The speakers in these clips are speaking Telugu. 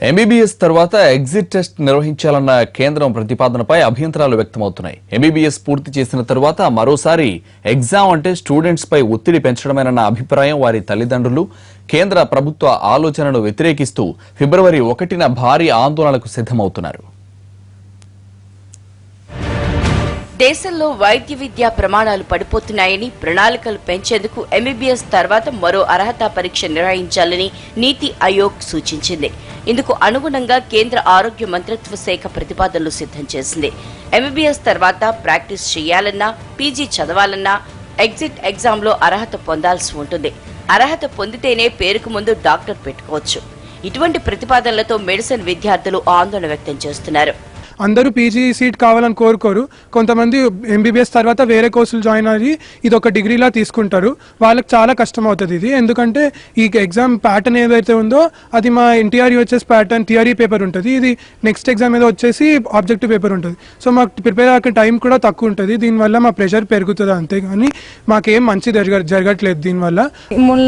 ఎంబీబీఎస్ తర్వాత ఎగ్జిట్ టెస్ట్ నిర్వహించాలన్న కేంద్రం ప్రతిపాదనపై అభ్యంతరాలు వ్యక్తమవుతున్నాయి. ఎంబీబీఎస్ పూర్తి చేసిన తర్వాత మరోసారి ఎగ్జామ్ అంటే స్టూడెంట్స్ పై ఒత్తిడి పెంచడమేనన్న అభిప్రాయం వారి తల్లిదండ్రులు. కేంద్ర ప్రభుత్వ ఆలోచనను వ్యతిరేకిస్తూ ఫిబ్రవరి 1న భారీ ఆందోళనకు సిద్ధమవుతున్నారు. దేశంలో వైద్య విద్యా ప్రమాణాలు పడిపోతున్నాయని, ప్రణాళికలు పెంచేందుకు ఎంబీబీఎస్ తర్వాత మరో అర్హత పరీక్ష నిర్వహించాలని నీతి ఆయోగ్ సూచించింది. ఇందుకు అనుగుణంగా కేంద్ర ఆరోగ్య మంత్రిత్వ శాఖ ప్రతిపాదనలు సిద్ధం చేసింది. ఎంబీబీఎస్ తర్వాత ప్రాక్టీస్ చేయాలన్నా, పీజీ చదవాలన్నా ఎగ్జిట్ ఎగ్జామ్లో అర్హత పొందాల్సి ఉంటుంది. అర్హత పొందితేనే పేరుకు ముందు డాక్టర్ పెట్టుకోవచ్చు. ఇటువంటి ప్రతిపాదనలతో మెడిసిన్ విద్యార్థులు ఆందోళన వ్యక్తం చేస్తున్నారు. అందరూ పీజీ సీట్ కావాలని కోరుకోరు. కొంతమంది ఎంబీబీఎస్ తర్వాత వేరే కోర్సులు జాయిన్ అయ్యి ఇది ఒక డిగ్రీలా తీసుకుంటారు. వాళ్ళకి చాలా కష్టం అవుతుంది ఇది. ఎందుకంటే ఈ ఎగ్జామ్ ప్యాటర్న్ ఏదైతే ఉందో అది మా NTR UHS pattern theory paper ఉంటుంది. ఇది నెక్స్ట్ ఎగ్జామ్ ఏదో వచ్చేసి ఆబ్జెక్టివ్ పేపర్ ఉంటుంది. సో మాకు ప్రిపేర్ అయ్యే టైం కూడా తక్కువ ఉంటుంది. దీనివల్ల మా ప్రెషర్ పెరుగుతుంది అంతేగాని మాకేం మంచి జరగట్లేదు దీనివల్ల.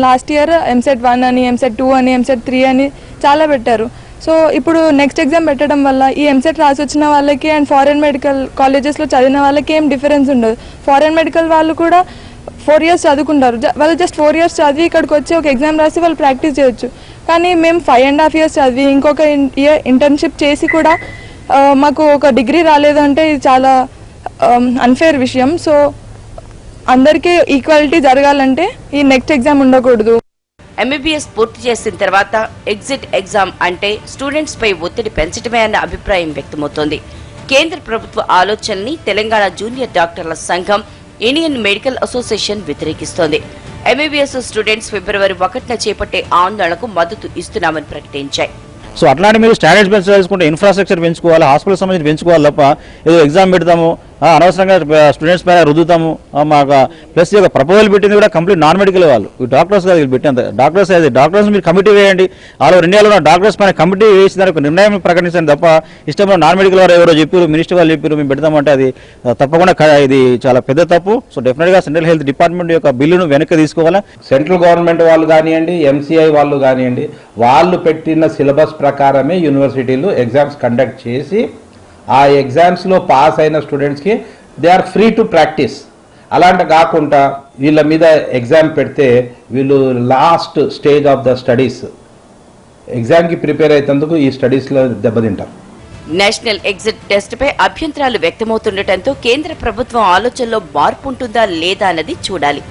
లాస్ట్ ఇయర్ ఎంసెట్ 1 అని, ఎంసెట్ 2 అని, ఎంసెట్ 3 అని చాలా పెట్టారు. సో ఇప్పుడు నెక్స్ట్ ఎగ్జామ్ పెట్టడం వల్ల ఈ ఎంసెట్ రాసి వచ్చిన వాళ్ళకి అండ్ ఫారెన్ మెడికల్ కాలేజెస్లో చదివిన వాళ్ళకి ఏం డిఫరెన్స్ ఉండదు. ఫారెన్ మెడికల్ వాళ్ళు కూడా 4 years చదువుకుంటారు. వాళ్ళు జస్ట్ 4 years చదివి ఇక్కడికి వచ్చి ఒక ఎగ్జామ్ రాసి వాళ్ళు ప్రాక్టీస్ చేయొచ్చు. కానీ మేము 5.5 years చదివి ఇంకొక ఇయర్ ఇంటర్న్షిప్ చేసి కూడా మాకు ఒక డిగ్రీ రాలేదంటే ఇది చాలా అన్ఫేర్ విషయం. సో అందరికీ ఈక్వాలిటీ జరగాలంటే ఈ నెక్స్ట్ ఎగ్జామ్ ఉండకూడదు. ఎంబీబీఎస్ పూర్తి చేసిన తర్వాత ఎగ్జిట్ ఎగ్జామ్ అంటే స్టూడెంట్స్ పై ఒత్తిడి పెంచడమే అన్న అభిప్రాయం వ్యక్తమవుతోంది. కేంద్ర ప్రభుత్వ ఆలోచనని తెలంగాణ జూనియర్ డాక్టర్ల సంఘం, ఇండియన్ మెడికల్ అసోసియేషన్ వ్యతిరేకిస్తోంది. ఎంబీబీఎస్ స్టూడెంట్స్ ఫిబ్రవరి 1న చేపట్టే ఆందోళనకు మద్దతు ఇస్తున్నామని ప్రకటించాయి. సో అట్లాంటి మీరు స్టాండర్డ్స్ పెంచుకుంటే ఇన్ఫ్రాస్ట్రక్చర్ పెంచుకోవాలి, హాస్పిటల్ సంబంధించి పెంచుకోవాలి తప్ప ఏదో ఎగ్జామ్ పెడతాము, అనవసరంగా స్టూడెంట్స్ పైన రుద్దుతాము. మాకు ప్లస్ ఈ ప్రపోజల్ పెట్టింది కూడా కంప్లీట్ నాన్ మెడికల్ వాళ్ళు, డాక్టర్స్ కాదు పెట్టినంత. డాక్టర్స్ మీరు కమిటీ వేయండి. ఆల్ ఓవర్ ఇండియాలో ఉన్న డాక్టర్స్ పైన కమిటీ వేసి దానికి నిర్ణయం ప్రకటించండి తప్ప ఇష్టంలో నాన్ మెడికల్ వారు ఎవరో చెప్పారు, మినిస్టర్ వాళ్ళు చెప్పారు మేము పెడతామంటే అది తప్పకుండా ఇది చాలా పెద్ద తప్పు. సో డెఫినెట్గా సెంట్రల్ హెల్త్ డిపార్ట్మెంట్ యొక్క బిల్లును వెనక్కి తీసుకోవాలా. సెంట్రల్ గవర్నమెంట్ వాళ్ళు కానివ్వండి, ఎంసీఐ వాళ్ళు కానివ్వండి, వాళ్ళు పెట్టిన సిలబస్ ప్రకారమే యూనివర్సిటీలు ఎగ్జామ్స్ కండక్ట్ చేసి ఆ ఎగ్జామ్స్లో పాస్ అయిన స్టూడెంట్స్కి they are free to practise. అలాంటి కాకుండా వీళ్ళ మీద ఎగ్జామ్ పెడితే వీళ్ళు last stage of the studies ఎగ్జామ్కి ప్రిపేర్ అయ్యేందుకు ఈ స్టడీస్లో దెబ్బతింటారు. నేషనల్ ఎగ్జిట్ టెస్ట్ పై అభ్యంతరాలు వ్యక్తమవుతుండటంతో కేంద్ర ప్రభుత్వం ఆలోచనలో మార్పు ఉంటుందా లేదా అన్నది చూడాలి.